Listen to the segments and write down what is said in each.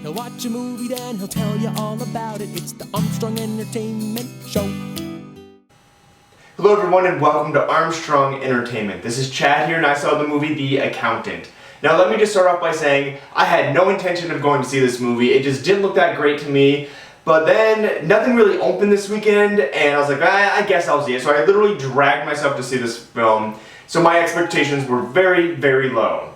He'll watch a movie, then he'll tell you all about it. It's the Armstrong Entertainment Show. Hello everyone and welcome to Armstrong Entertainment. This is Chad here and I saw the movie The Accountant. Now let me just start off by saying I had no intention of going to see this movie. It just didn't look that great to me. But then nothing really opened this weekend and I was like, I guess I'll see it. So I literally dragged myself to see this film. So my expectations were very, very low.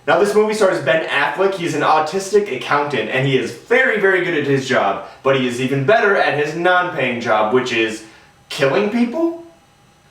Now this movie stars Ben Affleck. He's an autistic accountant and he is very, very good at his job. But he is even better at his non-paying job, which is killing people?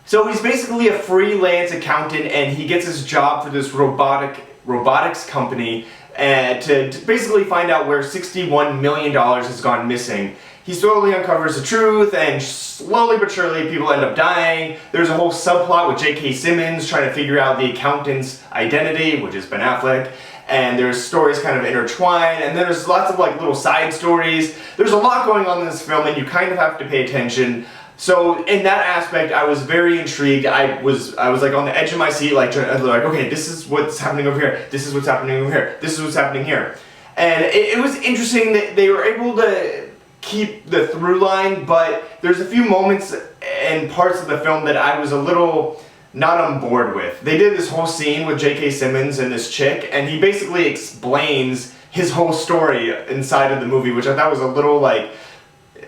So he's basically a freelance accountant and he gets his job for this robotics company to basically find out where $61 million has gone missing. He slowly uncovers the truth and slowly but surely people end up dying. There's a whole subplot with J.K. Simmons trying to figure out the accountant's identity, which is Ben Affleck. And there's stories kind of intertwined, and then there's lots of like little side stories. There's a lot going on in this film and you kind of have to pay attention. So in that aspect, I was very intrigued. I was like on the edge of my seat, like okay, this is what's happening over here. This is what's happening over here. This is what's happening here. And it was interesting that they were able to keep the through line, but there's a few moments and parts of the film that I was a little not on board with. They did this whole scene with J.K. Simmons and this chick, and he basically explains his whole story inside of the movie, which I thought was a little like,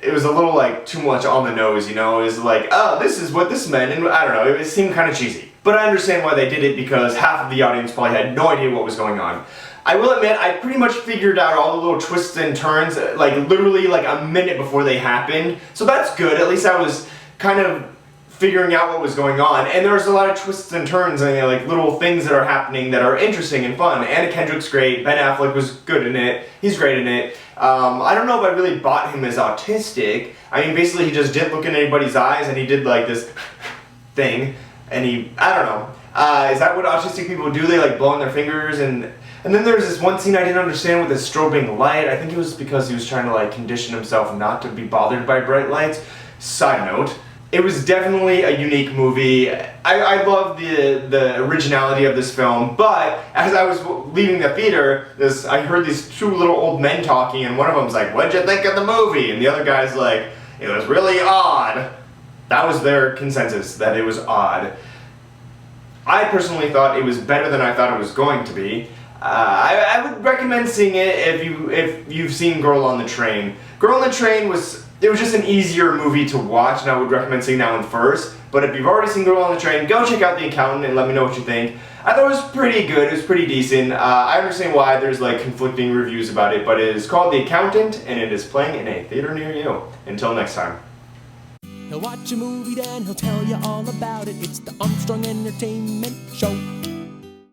it was a little like too much on the nose, you know. It was like, oh, this is what this meant, and I don't know, it seemed kind of cheesy. But I understand why they did it because half of the audience probably had no idea what was going on. I will admit, I pretty much figured out all the little twists and turns, like literally like a minute before they happened. So that's good, at least I was kind of figuring out what was going on. And there was a lot of twists and turns and like little things that are happening that are interesting and fun. Anna Kendrick's great, Ben Affleck was good in it, he's great in it. I don't know if I really bought him as autistic. I mean, basically he just didn't look in anybody's eyes and he did like this thing, and I don't know. Is that what autistic people do? They like blow on their fingers, and then there was this one scene I didn't understand with the strobing light. I think it was because he was trying to like condition himself not to be bothered by bright lights. Side note. It was definitely a unique movie. I love the originality of this film, but as I was leaving the theater, I heard these two little old men talking, and one of them's like, "What'd you think of the movie?" And the other guy's like, "It was really odd." That was their consensus, that it was odd. I personally thought it was better than I thought it was going to be. I would recommend seeing it if you've seen Girl on the Train. Girl on the Train was just an easier movie to watch, and I would recommend seeing that one first. But if you've already seen Girl on the Train, go check out The Accountant and let me know what you think. I thought it was pretty good, it was pretty decent. I understand why there's like conflicting reviews about it, but it is called The Accountant, and it is playing in a theater near you. Until next time. He'll watch a movie, then he'll tell you all about it. It's the Armstrong Entertainment Show.